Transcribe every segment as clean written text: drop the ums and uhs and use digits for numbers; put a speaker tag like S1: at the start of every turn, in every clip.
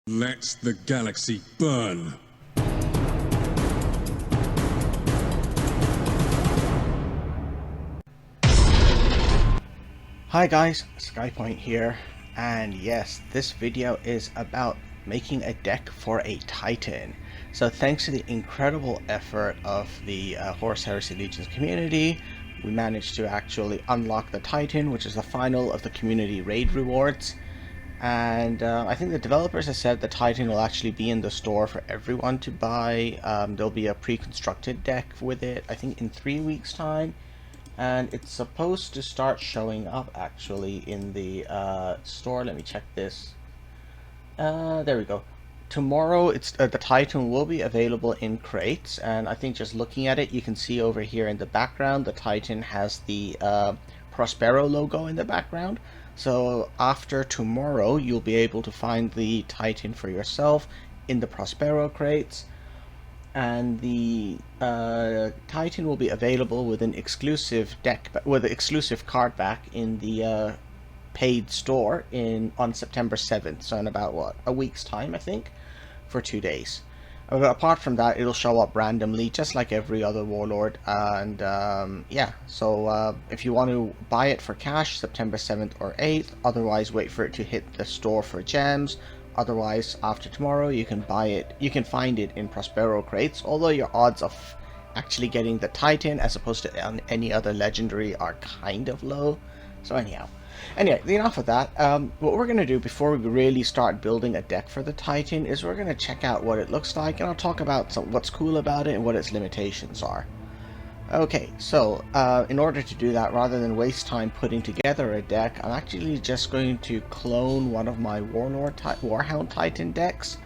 S1: Let the galaxy burn.
S2: Hi guys, SkyPoint here, and yes, this video is about making a deck for a Titan. So thanks to the incredible effort of the Horus Heresy Legions community, we managed to actually unlock the Titan, which is the final of the community raid rewards. And I think the developers have said the Titan will actually be in the store for everyone to buy. There'll be a pre-constructed deck with it, I think in 3 weeks time. And it's supposed to start showing up actually in the store. Let me check this. There we go. Tomorrow it's the Titan will be available in crates, and I think just looking at it you can see over here in the background the Titan has the Prospero logo in the background. So after tomorrow you'll be able to find the Titan for yourself in the Prospero crates. And the Titan will be available with an exclusive exclusive card back in the paid store on September 7th, so in about what, a week's time I think, for 2 days. But apart from that, it'll show up randomly just like every other Warlord. And yeah, so if you want to buy it for cash, September 7th or 8th, otherwise wait for it to hit the store for gems. Otherwise, after tomorrow, you can buy it. You can find it in Prospero crates, although your odds of actually getting the Titan as opposed to any other legendary are kind of low. So anyhow, enough of that. What we're going to do before we really start building a deck for the Titan is we're going to check out what it looks like, and I'll talk about what's cool about it and what its limitations are. Okay, so in order to do that, rather than waste time putting together a deck, I'm actually just going to clone one of my Warhound Titan decks,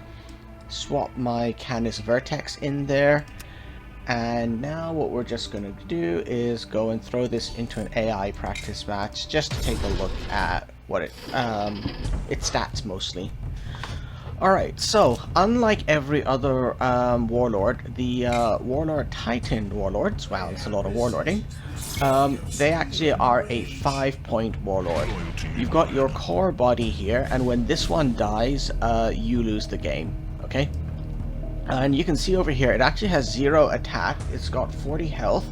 S2: swap my Canis Vertex in there, and now what we're just going to do is go and throw this into an AI practice match just to take a look at what its stats mostly. Alright, so unlike every other Warlord, the Warlord Titan Warlords, wow, that's a lot of warlording, they actually are a 5-point Warlord. You've got your core body here, and when this one dies, you lose the game, okay? And you can see over here, it actually has 0 attack, it's got 40 health,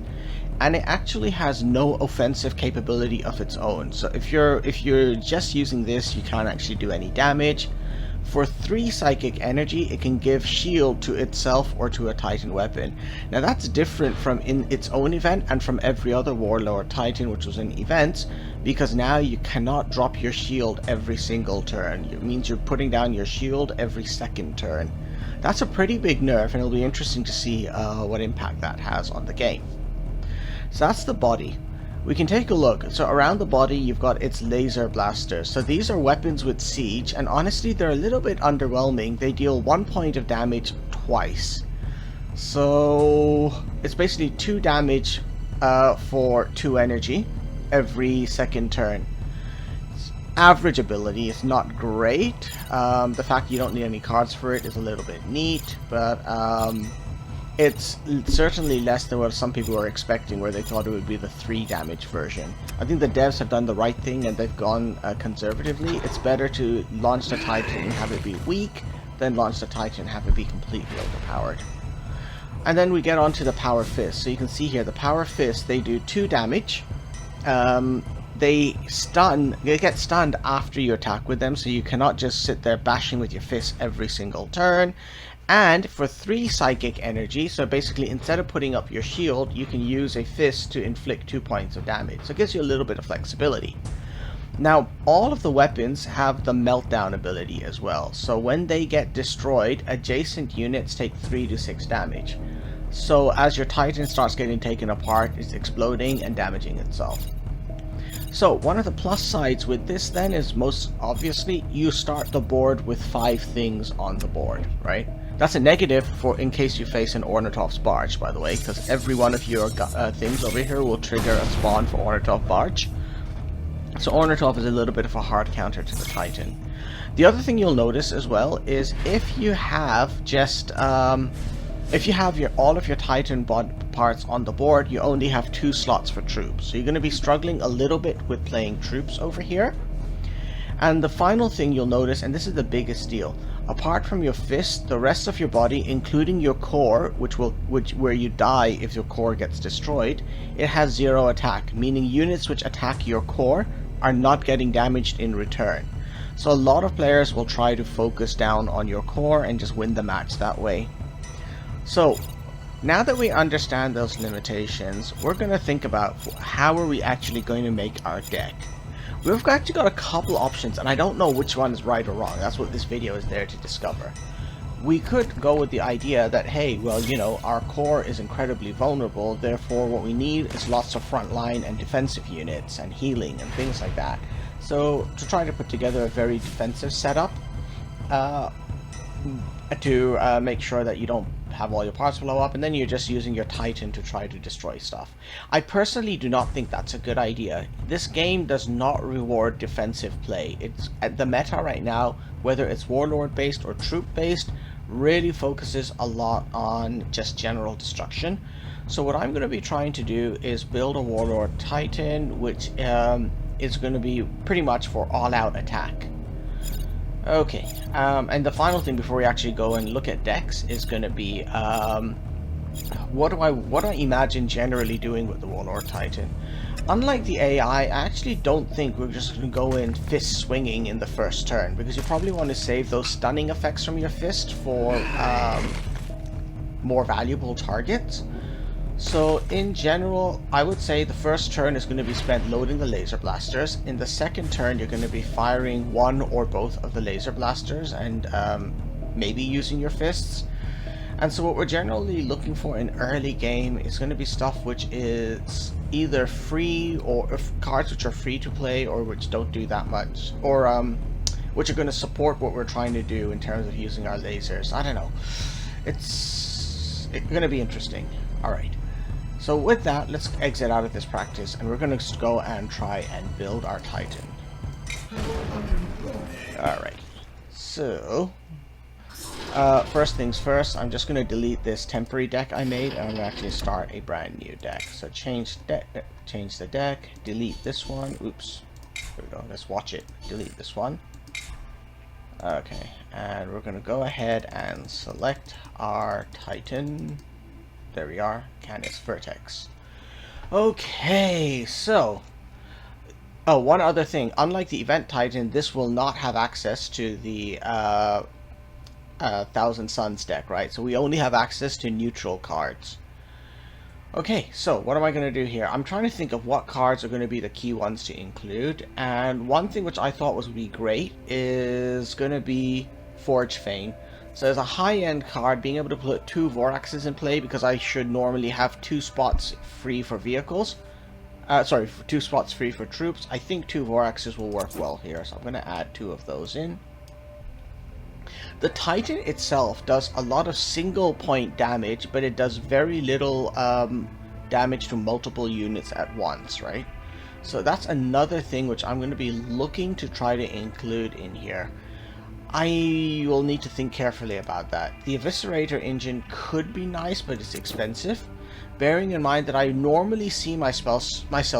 S2: and it actually has no offensive capability of its own. So if you're just using this, you can't actually do any damage. For 3 psychic energy, it can give shield to itself or to a Titan weapon. Now that's different from in its own event and from every other Warlord Titan which was in events, because now you cannot drop your shield every single turn. It means you're putting down your shield every second turn. That's a pretty big nerf, and it'll be interesting to see what impact that has on the game. So that's the body. We can take a look. So around the body you've got its laser blasters. So these are weapons with siege, and honestly they're a little bit underwhelming. They deal 1 point of damage twice. So it's basically 2 damage for 2 energy every second turn. Average ability is not great. The fact you don't need any cards for it is a little bit neat, but it's certainly less than what some people were expecting, where they thought it would be the 3 damage version. I think the devs have done the right thing and they've gone conservatively. It's better to launch the Titan and have it be weak than launch the Titan and have it be completely overpowered. And then we get on to the Power Fist. So you can see here the Power Fist, they do 2 damage. They get stunned after you attack with them, so you cannot just sit there bashing with your fist every single turn. And for 3 psychic energy, so basically instead of putting up your shield, you can use a fist to inflict 2 points of damage. So it gives you a little bit of flexibility. Now, all of the weapons have the meltdown ability as well. So when they get destroyed, adjacent units take 3 to 6 damage. So as your Titan starts getting taken apart, it's exploding and damaging itself. So one of the plus sides with this then is, most obviously, you start the board with 5 things on the board, right? That's a negative for in case you face an Ornithop's Barge, by the way, because every one of your things over here will trigger a spawn for Ornithoph Barge. So Ornithoph is a little bit of a hard counter to the Titan. The other thing you'll notice as well is if you have just all of your Titan parts on the board, you only have 2 slots for troops. So you're going to be struggling a little bit with playing troops over here. And the final thing you'll notice, and this is the biggest deal, Apart from your fist, the rest of your body, including your core, where you die if your core gets destroyed, it has 0 attack, meaning units which attack your core are not getting damaged in return. So a lot of players will try to focus down on your core and just win the match that way. So now that we understand those limitations, we're going to think about how are we actually going to make our deck. We've actually got a couple options, and I don't know which one is right or wrong. That's what this video is there to discover. We could go with the idea that, hey, well, you know, our core is incredibly vulnerable, therefore what we need is lots of frontline and defensive units and healing and things like that. So to try to put together a very defensive setup to make sure that you don't have all your parts blow up, and then you're just using your Titan to try to destroy stuff. I personally do not think that's a good idea. This game does not reward defensive play. It's at the meta right now, whether it's Warlord based or troop based, really focuses a lot on just general destruction. So what I'm going to be trying to do is build a Warlord Titan, which is going to be pretty much for all-out attack. Okay, and the final thing before we actually go and look at decks is going to be what do I imagine generally doing with the Warlord Titan. Unlike the AI, I actually don't think we're just going to go in fist swinging in the first turn, because you probably want to save those stunning effects from your fist for more valuable targets. So in general, I would say the first turn is going to be spent loading the laser blasters. In the second turn, you're going to be firing one or both of the laser blasters and maybe using your fists. And so what we're generally looking for in early game is going to be stuff which is either free, or cards which are free to play or which don't do that much, or which are going to support what we're trying to do in terms of using our lasers. I don't know. It's going to be interesting. Alright. So with that, let's exit out of this practice, and we're going to go and try and build our Titan. Alright. So, first things first, I'm just going to delete this temporary deck I made, and I'm going to actually start a brand new deck. So change the deck, delete this one. Oops. There we go. Let's watch it. Delete this one. Okay, and we're going to go ahead and select our Titan. There we are, Canis Vertex. Okay, so... Oh, one other thing. Unlike the Event Titan, this will not have access to the Thousand Suns deck, right? So we only have access to neutral cards. Okay, so what am I going to do here? I'm trying to think of what cards are going to be the key ones to include. And one thing which I thought would be great is going to be Forge Fane. So as a high-end card, being able to put 2 Voraxes in play, because I should normally have 2 spots free for vehicles. Sorry, 2 spots free for troops. I think 2 Voraxes will work well here, so I'm going to add 2 of those in. The Titan itself does a lot of single point damage, but it does very little damage to multiple units at once, right? So that's another thing which I'm going to be looking to try to include in here. I will need to think carefully about that. The Eviscerator engine could be nice, but it's expensive. Bearing in mind that I normally see myself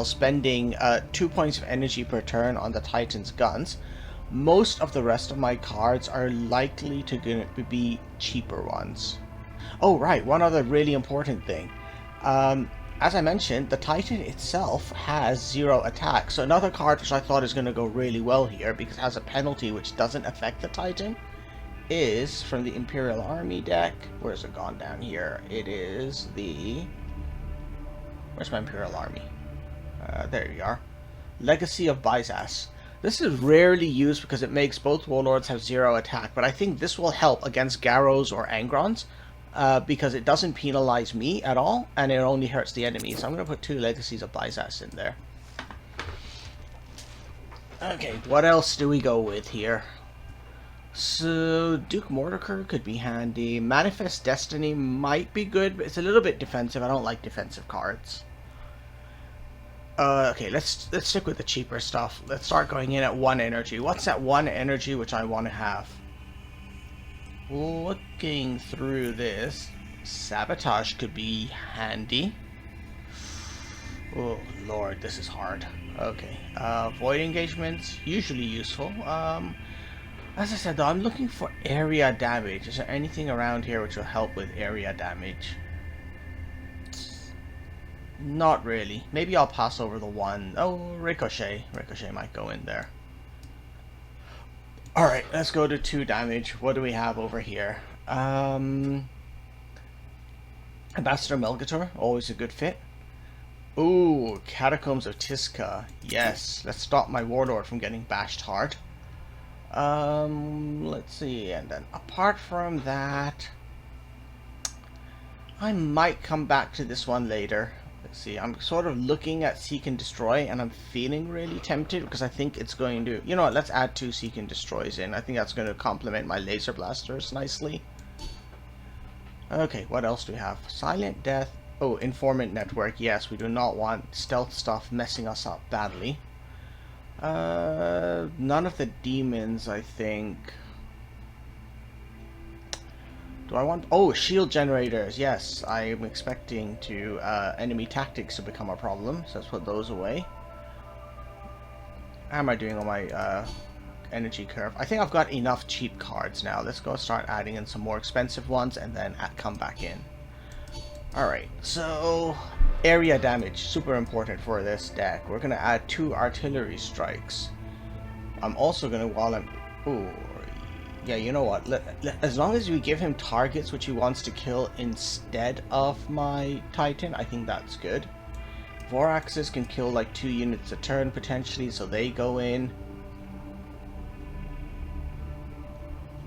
S2: spending 2 points of energy per turn on the Titan's guns, most of the rest of my cards are likely to be cheaper ones. Oh right, one other really important thing. As I mentioned, the Titan itself has 0 attack, so another card which I thought is going to go really well here, because it has a penalty which doesn't affect the Titan, is from the Imperial Army deck. Where's it gone down here? It is the... Where's my Imperial Army? There you are. Legacy of Byzas. This is rarely used because it makes both Warlords have 0 attack, but I think this will help against Garrows or Angrons. Because it doesn't penalize me at all, and it only hurts the enemy. So I'm going to put 2 Legacies of Byzas in there. Okay, what else do we go with here? So, Duke Mordecai could be handy. Manifest Destiny might be good, but it's a little bit defensive. I don't like defensive cards. Okay, let's stick with the cheaper stuff. Let's start going in at 1 energy. What's that 1 energy which I want to have? Looking through this, Sabotage could be handy. Oh lord, this is hard. Okay, Void Engagements, usually useful. As I said though, I'm looking for area damage. Is there anything around here which will help with area damage? Not really. Maybe I'll pass over the one. Oh, Ricochet. Ricochet might go in there. Alright, let's go to 2 damage. What do we have over here? Ambassador Melgator, always a good fit. Ooh, Catacombs of Tiska. Yes, let's stop my Warlord from getting bashed hard. Let's see, and then apart from that, I might come back to this one later. Let's see, I'm sort of looking at Seek and Destroy, and I'm feeling really tempted because I think it's going to, you know what, let's add 2 Seek and Destroys in. I think that's going to complement my laser blasters nicely. Okay, what else do we have? Silent Death. Oh, Informant Network. Yes, we do not want stealth stuff messing us up badly. None of the demons, I think. Do I want... Oh, shield generators. Yes, I am expecting to enemy tactics to become a problem, so let's put those away. How am I doing on my energy curve? I think I've got enough cheap cards now. Let's go start adding in some more expensive ones and then come back in. Alright, so area damage, super important for this deck. We're going to add 2 artillery strikes. I'm also going to, while I'm... Ooh, yeah, you know what? As long as we give him targets which he wants to kill instead of my Titan, I think that's good. Voraxes can kill like 2 units a turn potentially, so they go in.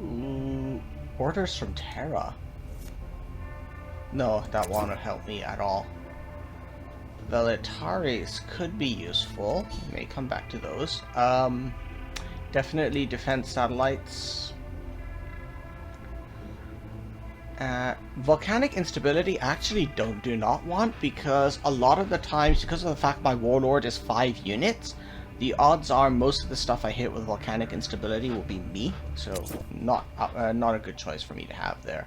S2: Ooh, Orders from Terra. No, that won't help me at all. Veletaris could be useful. May come back to those. Definitely defense satellites. Volcanic instability actually do not want, because a lot of the times, because of the fact my Warlord is 5 units, the odds are most of the stuff I hit with volcanic instability will be me. So not a good choice for me to have there.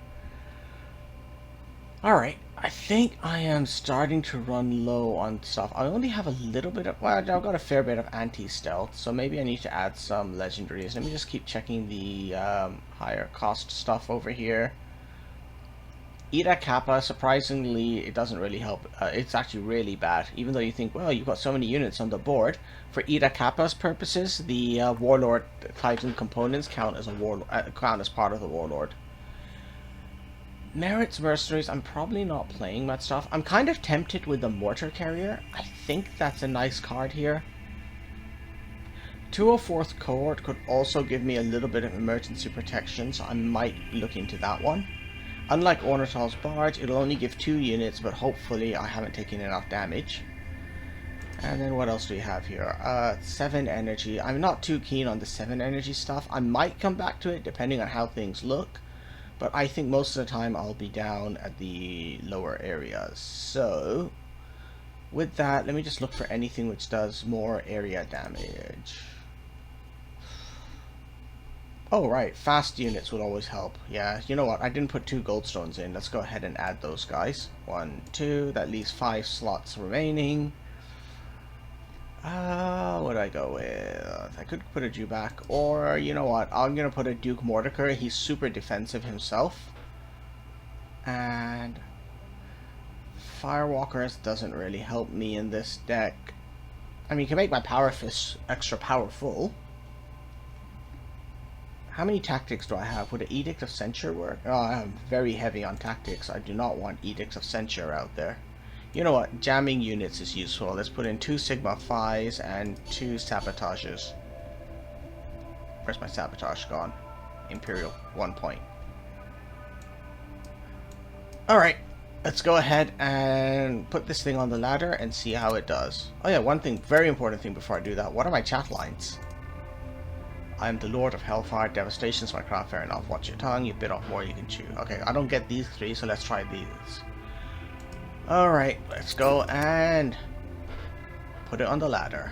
S2: Alright, I think I am starting to run low on stuff. I only have a little bit of... Well, I've got a fair bit of anti-stealth, so maybe I need to add some legendaries. Let me just keep checking the higher cost stuff over here. Ida Kappa, surprisingly, it doesn't really help. It's actually really bad. Even though you think, well, you've got so many units on the board. For Ida Kappa's purposes, the Warlord Titan components count as part of the Warlord. Merits Mercenaries, I'm probably not playing that stuff. I'm kind of tempted with the Mortar Carrier. I think that's a nice card here. 204th Cohort could also give me a little bit of emergency protection, so I might look into that one. Unlike Ornithal's Barge, it'll only give 2 units, but hopefully I haven't taken enough damage. And then what else do we have here? 7 energy. I'm not too keen on the 7 energy stuff. I might come back to it depending on how things look. But I think most of the time I'll be down at the lower areas. So, with that, let me just look for anything which does more area damage. Oh, right. Fast units would always help. Yeah, you know what? I didn't put 2 goldstones in. Let's go ahead and add those guys. 1, 2. That leaves 5 slots remaining. What do I go with? I could put a Jew back, or you know what? I'm gonna put a Duke Mordecai. He's super defensive himself, and Firewalkers doesn't really help me in this deck. I mean, you can make my Power Fist extra powerful. How many tactics do I have? Would an Edict of Censure work? Oh, I'm very heavy on tactics. I do not want Edicts of Censure out there. You know what? Jamming units is useful. Let's put in 2 Sigma Phis and 2 Sabotages. Where's my Sabotage gone? Imperial, 1 point. Alright, let's go ahead and put this thing on the ladder and see how it does. Oh yeah, one thing, very important thing before I do that. What are my chat lines? I am the Lord of Hellfire, Devastation's my craft, fair enough. Watch your tongue, you bit off more you can chew. Okay, I don't get these 3, so let's try these. Alright, let's go and put it on the ladder.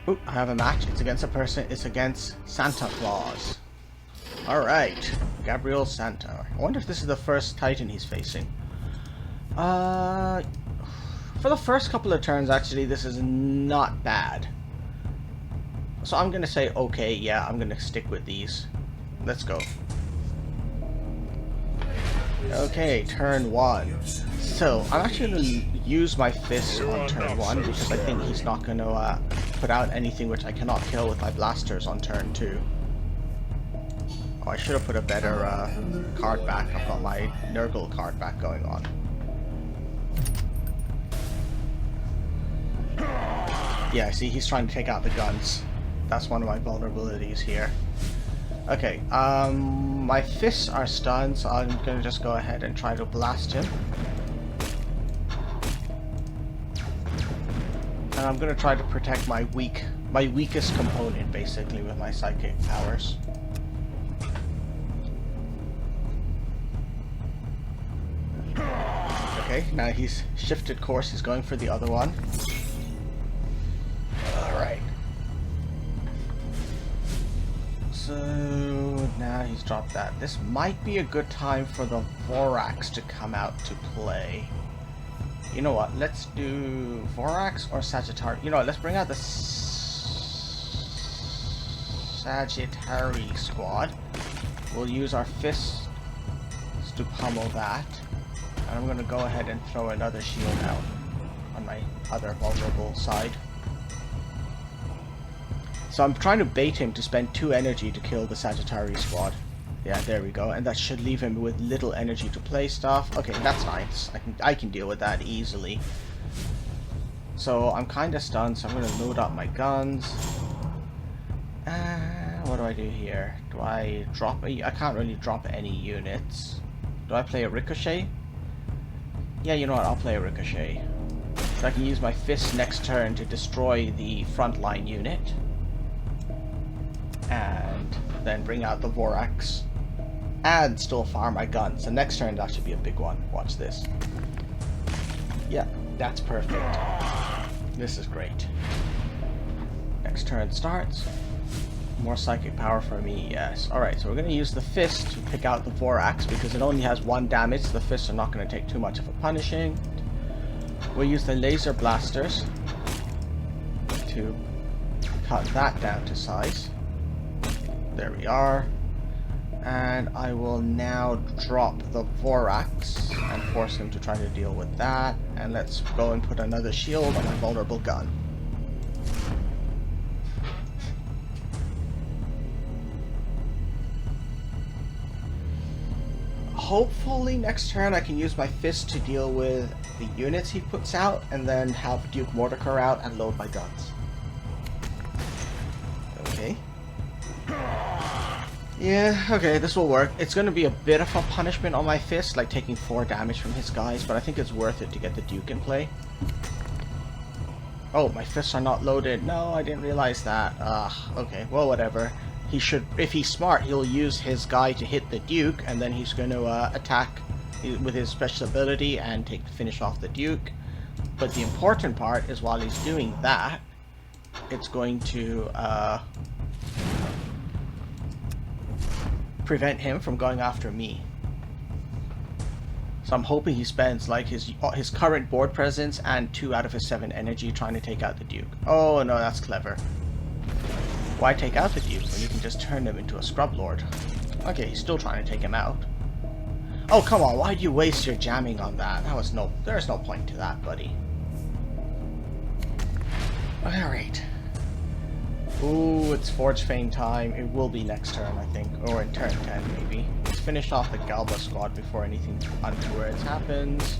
S2: Ooh, I have a match. It's against a person. It's against Santa Claus. Alright, Gabriel Santa. I wonder if this is the first Titan he's facing. For the first couple of turns, actually, this is not bad. So I'm gonna say, okay, yeah, I'm gonna stick with these. Let's go. Okay, turn 1. So, I'm actually going to use my fists on turn 1 because I think he's not going to put out anything which I cannot kill with my blasters on turn 2. Oh, I should have put a better card back. I've got my Nurgle card back going on. Yeah, see, he's trying to take out the guns. That's one of my vulnerabilities here. Okay, my fists are stunned, so I'm going to just go ahead and try to blast him. And I'm going to try to protect my weakest component, basically, with my psychic powers. Okay, now he's shifted course, he's going for the other one. Alright. So now he's dropped that. This might be a good time for the Vorax to come out to play. You know what? Let's do Vorax or Sagittarius. You know what? Let's bring out the Sagittarius squad. We'll use our fists to pummel that. And I'm going to go ahead and throw another shield out on my other vulnerable side. So I'm trying to bait him to spend 2 energy to kill the Sagittarius squad. Yeah, there we go. And that should leave him with little energy to play stuff. Okay, that's nice. I can deal with that easily. So I'm kind of stunned, so I'm going to load up my guns. What do I do here? Do I drop I can't really drop any units. Do I play a Ricochet? Yeah, you know what? I'll play a Ricochet. So I can use my fist next turn to destroy the frontline unit. And then bring out the Vorax. And still fire my guns. So next turn that should be a big one. Watch this. Yeah, that's perfect. This is great. Next turn starts. More psychic power for me, yes. Alright, so we're going to use the fist to pick out the Vorax because it only has 1 damage. So the fists are not going to take too much of a punishing. We'll use the laser blasters to cut that down to size. There we are. And I will now drop the Vorax and force him to try to deal with that. And let's go and put another shield on my vulnerable gun. Hopefully next turn I can use my fist to deal with the units he puts out and then have Duke Mordecai out and load my guns. Okay. Yeah, okay, this will work. It's going to be a bit of a punishment on my fist, like taking 4 damage from his guys, but I think it's worth it to get the Duke in play. Oh, my fists are not loaded. No, I didn't realize that. Okay, well, whatever. He should, if he's smart, he'll use his guy to hit the Duke, and then he's going to attack with his special ability and finish off the Duke. But the important part is while he's doing that, it's going to prevent him from going after me. So I'm hoping he spends like his current board presence and 2 out of his 7 energy trying to take out the Duke. Oh no, that's clever. Why take out the Duke when you can just turn him into a Scrub Lord? Okay, he's still trying to take him out. Oh come on, why'd you waste your jamming on that? There's no point to that, buddy. Alright. Ooh, it's Forge Fane time. It will be next turn, I think. Or in turn 10, maybe. Let's finish off the Galba squad before anything untoward happens.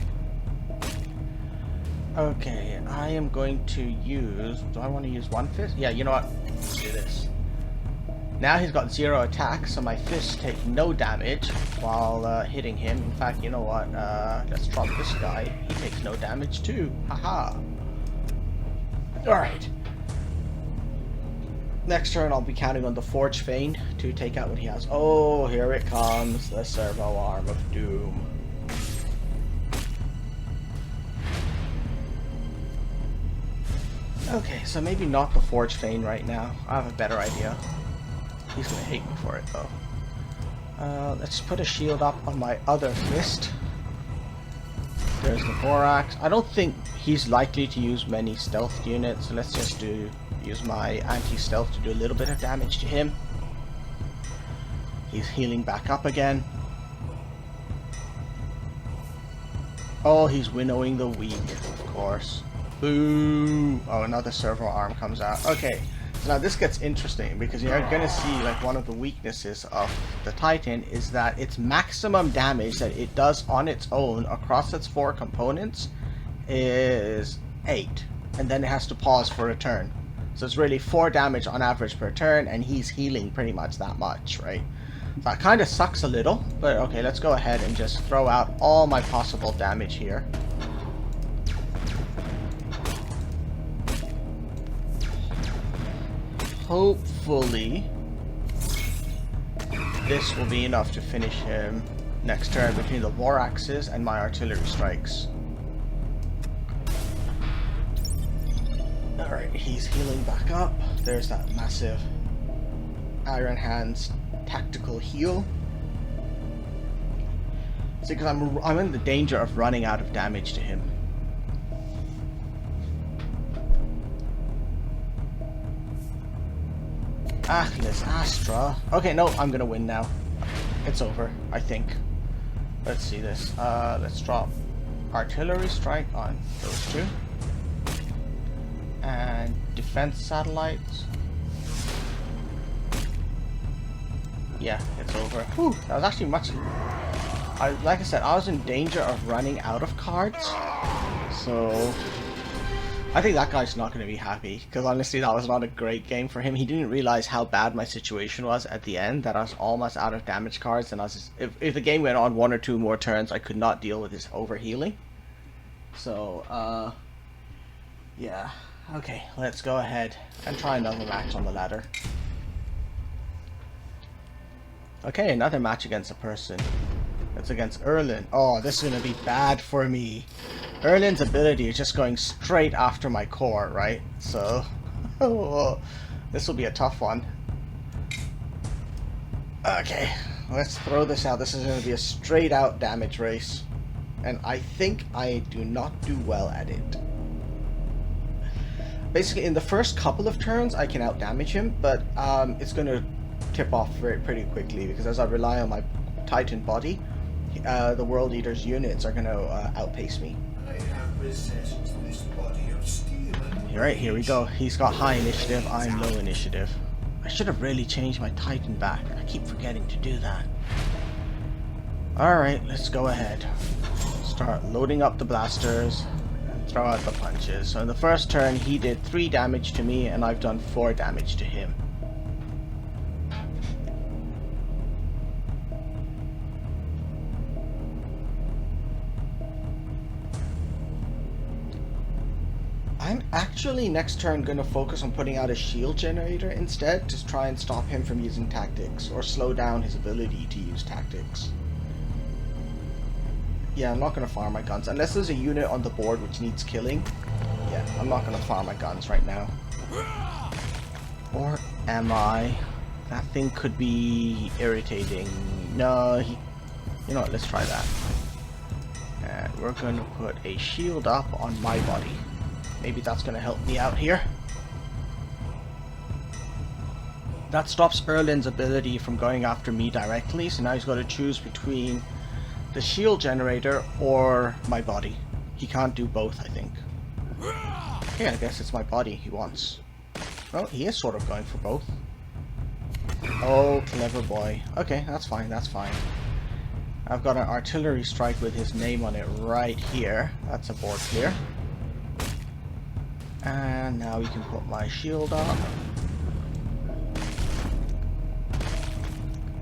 S2: Okay, I am going to use... Do I want to use one fist? Yeah, you know what? Let's do this. Now he's got 0 attack, so my fists take no damage while hitting him. In fact, you know what? Let's drop this guy. He takes no damage too. Haha. Alright. Next turn I'll be counting on the Forge Fane to take out what he has. Oh, here it comes, the Servo Arm of Doom. Okay, so maybe not the Forge Fane right now. I have a better idea. He's gonna hate me for it though. Let's put a shield up on my other fist. There's the Vorax. I don't think he's likely to use many stealth units, so let's just do use my anti-stealth to do a little bit of damage to him. He's healing back up again. Oh, he's winnowing the weak, of course. Boo! Oh, another servo arm comes out. Okay, so now this gets interesting because you're gonna see like one of the weaknesses of the Titan is that its maximum damage that it does on its own across its 4 components is 8, and then it has to pause for a turn. So it's really 4 damage on average per turn, and he's healing pretty much that much, right? That kind of sucks a little, but okay, let's go ahead and just throw out all my possible damage here. Hopefully, this will be enough to finish him next turn between the war axes and my artillery strikes. Alright, he's healing back up. There's that massive Iron Hands tactical heal. See, because I'm in the danger of running out of damage to him. Achilles Astra. Okay, no, I'm gonna win now. It's over, I think. Let's see this. Let's drop artillery strike on those 2. And defense satellites. Yeah, it's over. Whew, that was actually much... like I said, I was in danger of running out of cards. So... I think that guy's not going to be happy, because honestly that was not a great game for him. He didn't realize how bad my situation was at the end, that I was almost out of damage cards, and I was just, if the game went on 1 or 2 more turns, I could not deal with his overhealing. So, yeah. Okay, let's go ahead and try another match on the ladder. Okay, another match against a person. It's against Erlin. Oh, this is going to be bad for me. Erlin's ability is just going straight after my core, right? So, this will be a tough one. Okay, let's throw this out. This is going to be a straight out damage race. And I think I do not do well at it. Basically, in the first couple of turns, I can out damage him, but it's going to tip off pretty quickly, because as I rely on my Titan body, the World Eater's units are going to outpace me.
S3: I have possessed this body of steel.
S2: Alright, here we go. He's got high initiative, I'm low initiative. I should have really changed my Titan back. I keep forgetting to do that. Alright, let's go ahead. Start loading up the blasters and throw out the punches. So in the first turn, he did 3 damage to me, and I've done 4 damage to him. I'm actually next turn going to focus on putting out a shield generator instead to try and stop him from using tactics, or slow down his ability to use tactics. Yeah, I'm not going to farm my guns unless there's a unit on the board which needs killing. Yeah, I'm not going to farm my guns right now. Or am I? That thing could be irritating. No, you know what, let's try that. And we're going to put a shield up on my body. Maybe that's going to help me out here. That stops Erlin's ability from going after me directly, so now he's got to choose between the shield generator or my body. He can't do both, I think. Okay, I guess it's my body he wants. Well, he is sort of going for both. Oh, clever boy. Okay, that's fine, that's fine. I've got an artillery strike with his name on it right here. That's a board clear. And now we can put my shield up.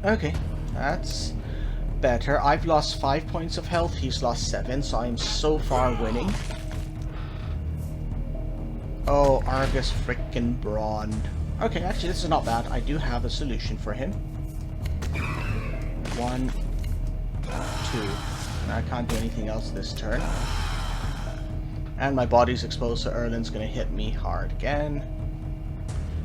S2: Okay, that's better. I've lost 5 points of health, he's lost 7, so I'm so far winning. Oh, Argus frickin' Brawn. Okay, actually this is not bad. I do have a solution for him. 1, 2. I can't do anything else this turn. And my body's exposed, so Erlin's going to hit me hard again.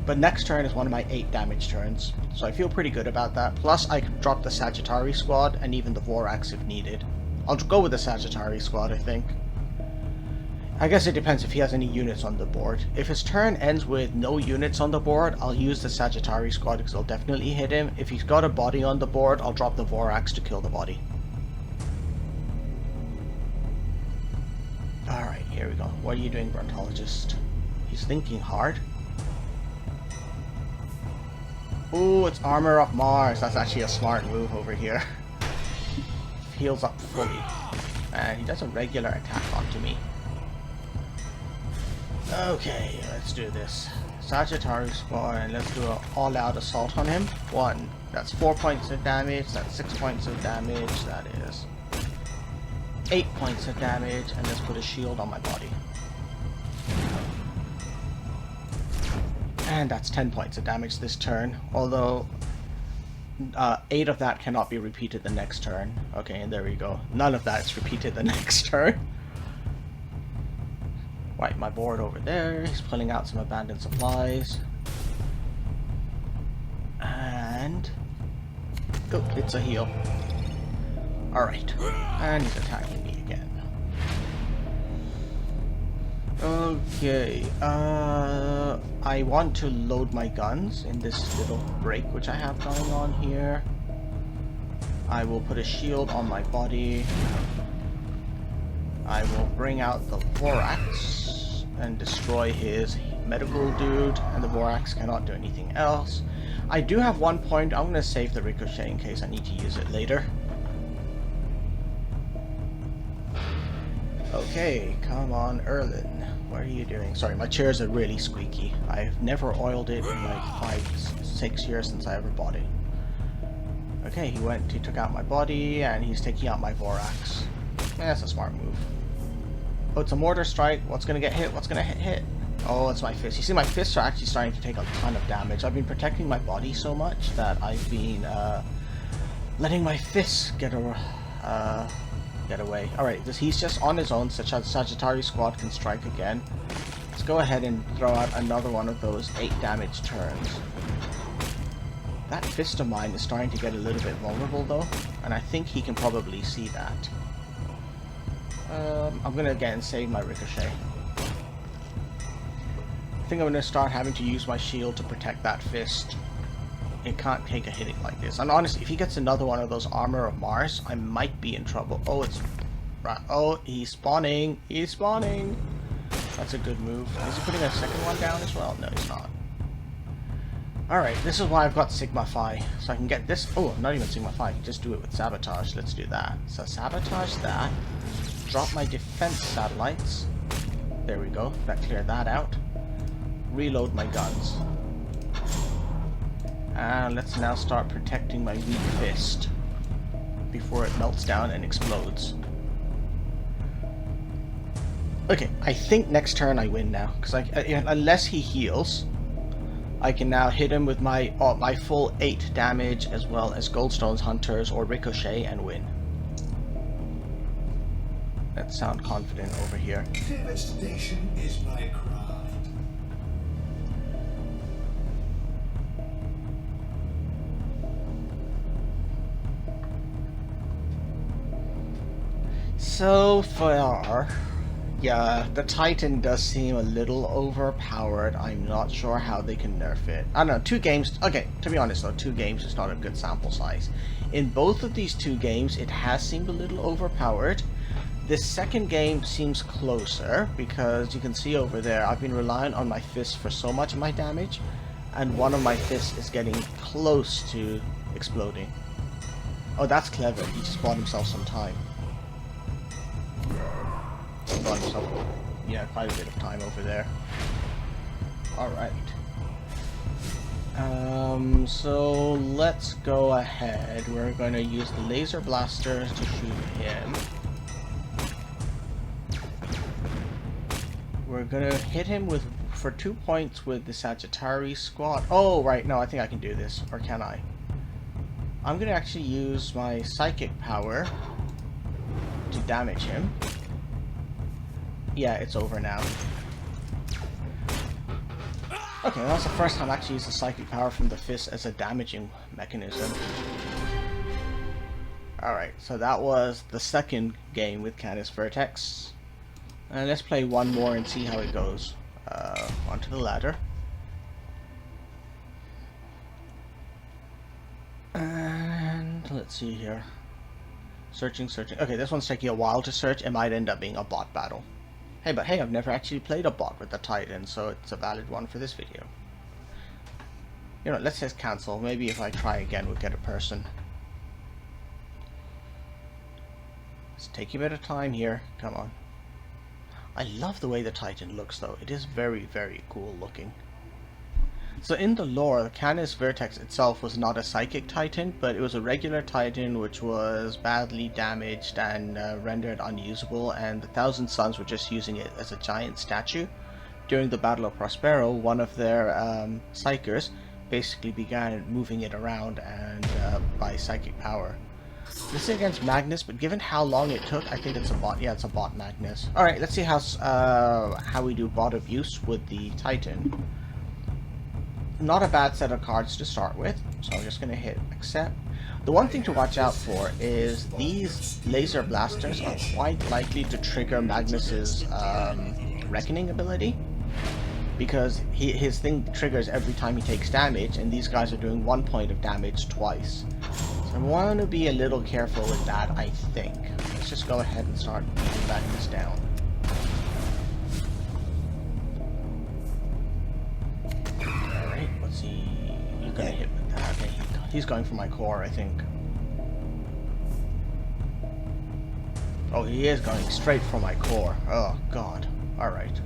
S2: But next turn is one of my 8 damage turns, so I feel pretty good about that. Plus, I could drop the Sagittari squad and even the Vorax if needed. I'll go with the Sagittari squad, I think. I guess it depends if he has any units on the board. If his turn ends with no units on the board, I'll use the Sagittarius squad because I'll definitely hit him. If he's got a body on the board, I'll drop the Vorax to kill the body. Alright, here we go. What are you doing, Brontologist? He's thinking hard. Ooh, it's Armor of Mars. That's actually a smart move over here. Heals up fully. And he does a regular attack onto me. Okay, let's do this. Sagittarius squad, and let's do an all-out assault on him. 1. That's 4 points of damage. That's 6 points of damage. That is 8 points of damage. And let's put a shield on my body. And that's 10 points of damage this turn. Although 8 of that cannot be repeated the next turn. Okay, and there we go. None of that's repeated the next turn. Wipe my board over there. He's pulling out some abandoned supplies. And... oh, it's a heal. Alright. And he's attacking me again. Okay. I want to load my guns in this little break which I have going on here. I will put a shield on my body. I will bring out the Vorax and destroy his medical dude, and the Vorax cannot do anything else. I do have 1 point. I'm going to save the Ricochet in case I need to use it later. Okay, come on, Erlin. What are you doing? Sorry, my chairs are really squeaky. I've never oiled it in like 5-6 years since I ever bought it. Okay, he took out my body, and he's taking out my Vorax. That's a smart move. Oh, it's a mortar strike. What's gonna get hit? What's gonna hit? Oh, it's my fists. You see, my fists are actually starting to take a ton of damage. I've been protecting my body so much that I've been letting my fists get away. Alright, he's just on his own, such as Sagittarius squad can strike again. Let's go ahead and throw out another one of those 8 damage turns. That fist of mine is starting to get a little bit vulnerable though, and I think he can probably see that. I'm gonna again save my Ricochet. I think I'm gonna start having to use my shield to protect that fist. It can't take a hitting like this. And honestly, if he gets another one of those Armor of Mars, I might be in trouble. Oh, it's... oh, he's spawning. He's spawning. That's a good move. Is he putting a second one down as well? No, he's not. Alright, this is why I've got Sigma Phi. So I can get this... oh, not even Sigma Phi. I can just do it with Sabotage. Let's do that. So Sabotage that. Drop my defense satellites. There we go. That cleared that out. Reload my guns. And let's now start protecting my weak fist before it melts down and explodes. Okay, I think next turn I win now, because unless he heals, I can now hit him with my full 8 damage as well as Goldstone's Hunters or Ricochet and win. Let's sound confident over here.
S3: Devastation is my craft.
S2: So far, yeah, the Titan does seem a little overpowered. I'm not sure how they can nerf it. I don't know, 2 games... okay, to be honest though, 2 games is not a good sample size. In both of these 2 games, it has seemed a little overpowered. This second game seems closer, because you can see over there, I've been relying on my fist for so much of my damage, and one of my fists is getting close to exploding. Oh, that's clever. He just bought himself some time. Bought himself, yeah, quite a bit of time over there. Alright. So let's go ahead. We're going to use the laser blasters to shoot him. We're going to hit him for 2 points with the Sagittarius squad. Oh, right, no, I think I can do this. Or can I? I'm going to actually use my psychic power to damage him. Yeah, it's over now. Okay, that's the first time I actually used the psychic power from the fist as a damaging mechanism. Alright, so that was the second game with Canis Vertex. And let's play one more and see how it goes. Onto the ladder. And let's see here. Searching. Okay, this one's taking a while to search. It might end up being a bot battle. Hey, but hey, I've never actually played a bot with the Titan, so it's a valid one for this video. You know, let's just cancel. Maybe if I try again, we'll get a person. It's taking a bit of time here. Come on. I love the way the Titan looks, though. It is very, very cool looking. So in the lore, the Canis Vertex itself was not a psychic Titan, but it was a regular Titan which was badly damaged and rendered unusable, and the Thousand Suns were just using it as a giant statue. During the Battle of Prospero, one of their psychers basically began moving it around and by psychic power. This is against Magnus, but given how long it took, I think it's a bot. Yeah, it's a bot Magnus. Alright, let's see how we do bot abuse with the Titan. Not a bad set of cards to start with, so I'm just going to hit accept. The one thing to watch out for is these laser blasters are quite likely to trigger Magnus's reckoning ability, because his thing triggers every time he takes damage, and these guys are doing 1 point of damage twice. So I want to be a little careful with that, I think. Let's just go ahead and start beating Magnus down. You're gonna hit with that. Okay, he's going for my core, I think. Oh, he is going straight for my core. Oh god. Alright.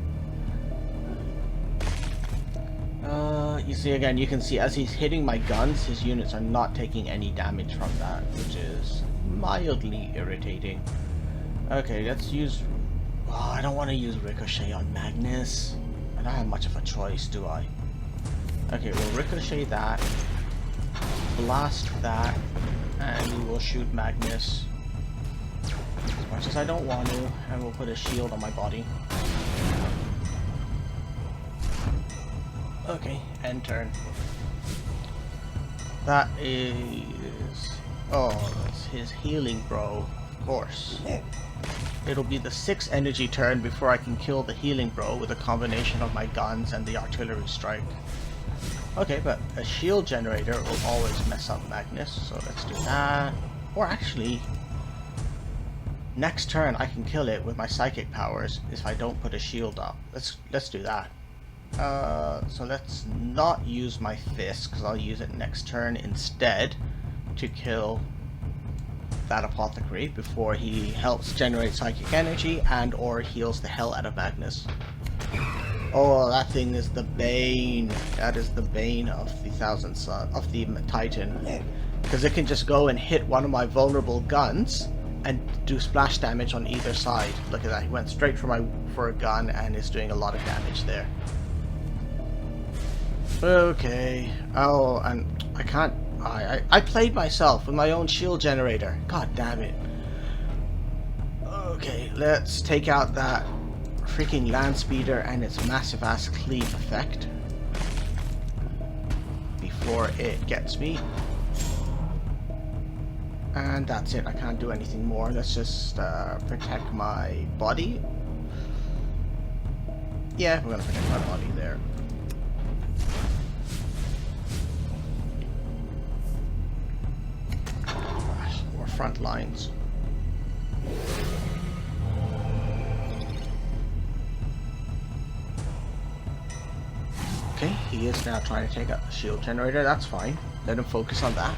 S2: You see, again, you can see as he's hitting my guns, his units are not taking any damage from that, which is mildly irritating. Okay, let's use... Oh, I don't want to use Ricochet on Magnus. I don't have much of a choice, do I? Okay, we'll ricochet that, blast that, and we will shoot Magnus as much as I don't want to, and we'll put a shield on my body. Okay, end turn. That is... Oh, that's his healing bro, of course. It'll be the 6th energy turn before I can kill the healing bro with a combination of my guns and the artillery strike. Okay, but a shield generator will always mess up Magnus, so let's do that. Or actually, next turn I can kill it with my psychic powers if I don't put a shield up. Let's do that. So let's not use my fist, because I'll use it next turn instead to kill that apothecary before he helps generate psychic energy and or heals the hell out of Magnus. Oh, that thing is the bane. That is the bane of the of the Titan, because it can just go and hit one of my vulnerable guns and do splash damage on either side. Look at that. He went straight for a gun and is doing a lot of damage there. Okay. Oh, and I can't. I played myself with my own shield generator. God damn it. Okay, let's take out that freaking land speeder and its massive ass cleave effect before it gets me. And that's it. I can't do anything more. Let's just protect my body. Yeah, we're gonna protect my body there. More front lines. Okay, he is now trying to take out the shield generator. That's fine. Let him focus on that.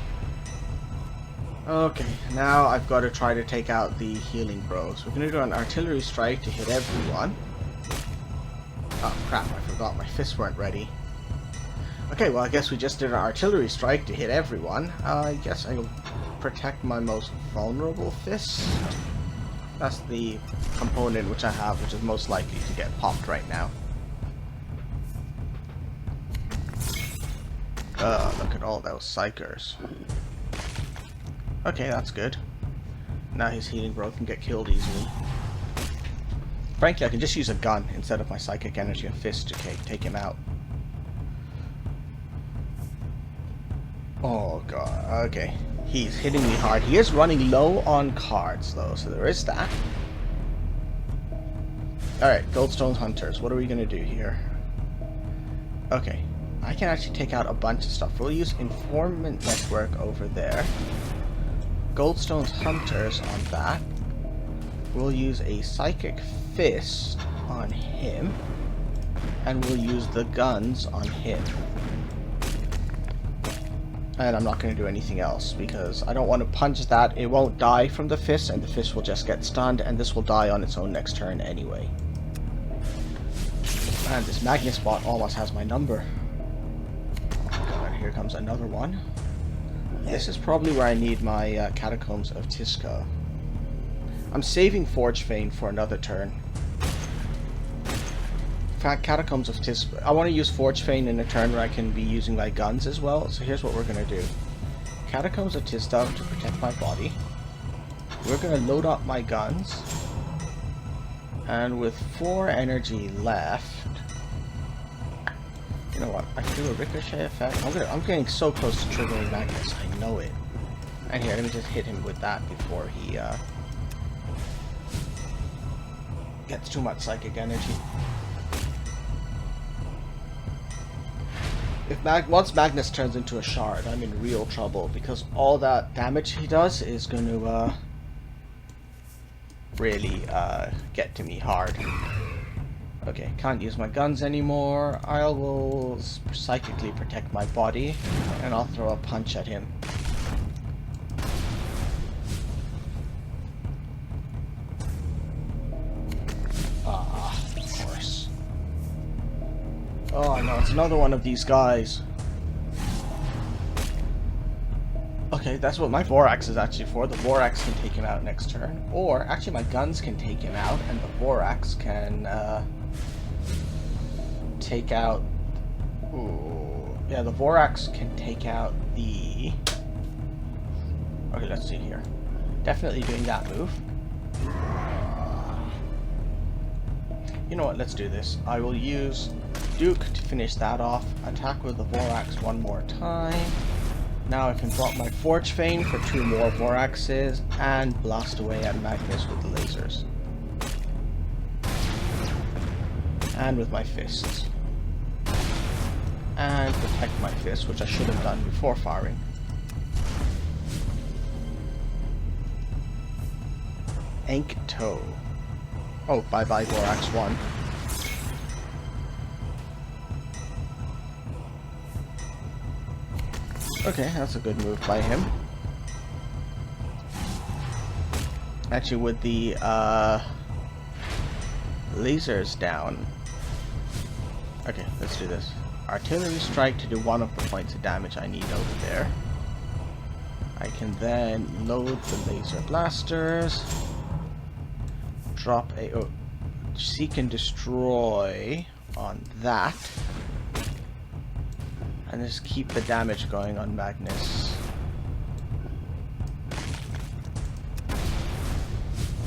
S2: Okay, now I've got to try to take out the healing bros. We're going to do an artillery strike to hit everyone. Oh crap, I forgot my fists weren't ready. Okay, well I guess we just did an artillery strike to hit everyone. I guess I'll protect my most vulnerable fists. That's the component which I have, which is most likely to get popped right now. Look at all those psychers. Okay, that's good. Now his healing bro can get killed easily. Frankly, I can just use a gun instead of my psychic energy and fist to take him out. Oh god, okay. He's hitting me hard. He is running low on cards though, so there is that. Alright, Goldstone Hunters. What are we gonna do here? Okay. I can actually take out a bunch of stuff. We'll use Informant Network over there. Goldstone's Hunters on that. We'll use a Psychic Fist on him. And we'll use the guns on him. And I'm not going to do anything else because I don't want to punch that. It won't die from the fist, and the fist will just get stunned, and this will die on its own next turn anyway. And this Magnus bot almost has my number. God, here comes another one. This is probably where I need my Catacombs of Tisco. I'm saving Forge Fane for another turn. In fact, Catacombs of Tisco. I want to use Forge Fane in a turn where I can be using my guns as well. So here's what we're going to do. Catacombs of Tisco to protect my body. We're going to load up my guns. And with 4 energy left... You know what? I can do a ricochet effect. I'm getting so close to triggering Magnus. I know it. And here, let me just hit him with that before he gets too much psychic energy. Once Magnus turns into a shard, I'm in real trouble because all that damage he does is going to really get to me hard. Okay, can't use my guns anymore. I will psychically protect my body, and I'll throw a punch at him. Ah, of course. Oh no, it's another one of these guys. Okay, that's what my Vorax is actually for. The Vorax can take him out next turn. Or, actually my guns can take him out, and the Vorax can take out... Ooh, yeah, the Vorax can take out the... Okay, let's see here. Definitely doing that move. You know what, let's do this. I will use Duke to finish that off. Attack with the Vorax one more time. Now I can drop my Forge Fane for 2 more Voraxes and blast away at Magnus with the lasers. And with my fists. And protect my fist, which I should have done before firing. Ankh Toe. Oh, bye-bye Vorax 1. Okay, that's a good move by him. Actually, with the lasers down. Okay, let's do this. Artillery strike to do 1 of the points of damage I need over there. I can then load the laser blasters. Drop a seek and destroy on that. And just keep the damage going on Magnus.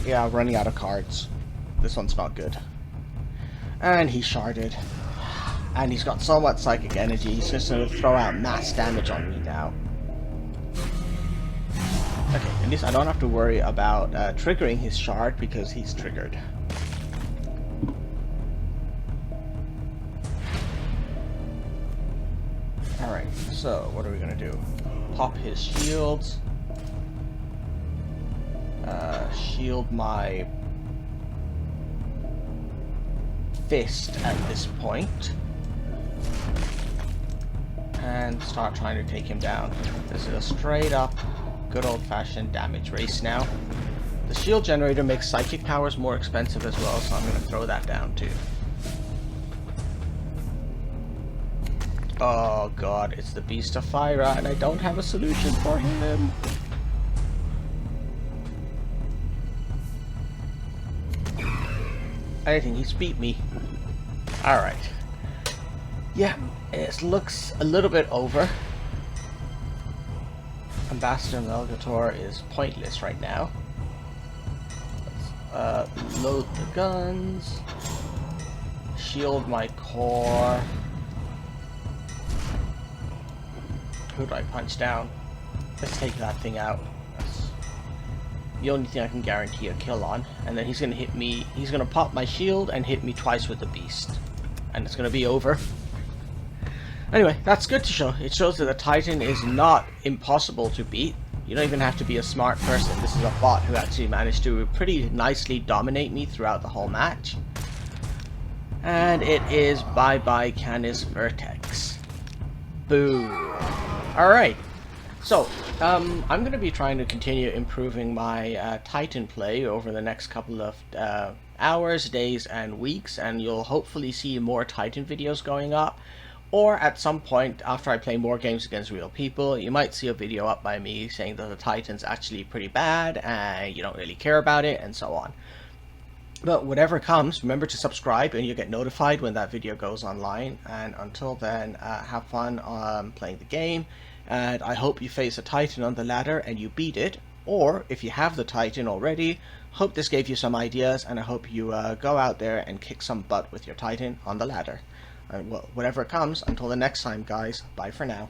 S2: Yeah, I'm running out of cards. This one's not good. And he sharded. And he's got so much psychic energy, he's just going to throw out mass damage on me now. Okay, at least I don't have to worry about triggering his shard because he's triggered. Alright, so what are we going to do? Pop his shields. Shield my fist at this point. And start trying to take him down. This is a straight up, good old-fashioned damage race now. The shield generator makes psychic powers more expensive as well, so I'm going to throw that down too. Oh god, it's the Beast of Fire, and I don't have a solution for him. I think he's beat me. Alright. Yeah, it looks a little bit over. Ambassador Melgator is pointless right now. Let's load the guns. Shield my core. Who do I punch down? Let's take that thing out. the only thing I can guarantee a kill on. And then he's gonna hit me, he's gonna pop my shield and hit me twice with the beast. And it's gonna be over. Anyway, that's good to show. It shows that the Titan is not impossible to beat. You don't even have to be a smart person. This is a bot who actually managed to pretty nicely dominate me throughout the whole match. And it is bye-bye Canis Vertex. Boo. Alright. So, I'm going to be trying to continue improving my Titan play over the next couple of hours, days, and weeks. And you'll hopefully see more Titan videos going up. Or at some point after I play more games against real people, you might see a video up by me saying that the Titan's actually pretty bad and you don't really care about it and so on. But whatever comes, remember to subscribe and you'll get notified when that video goes online. And until then, have fun playing the game. And I hope you face a Titan on the ladder and you beat it. Or if you have the Titan already, hope this gave you some ideas, and I hope you go out there and kick some butt with your Titan on the ladder. Whatever comes, until the next time, guys, bye for now.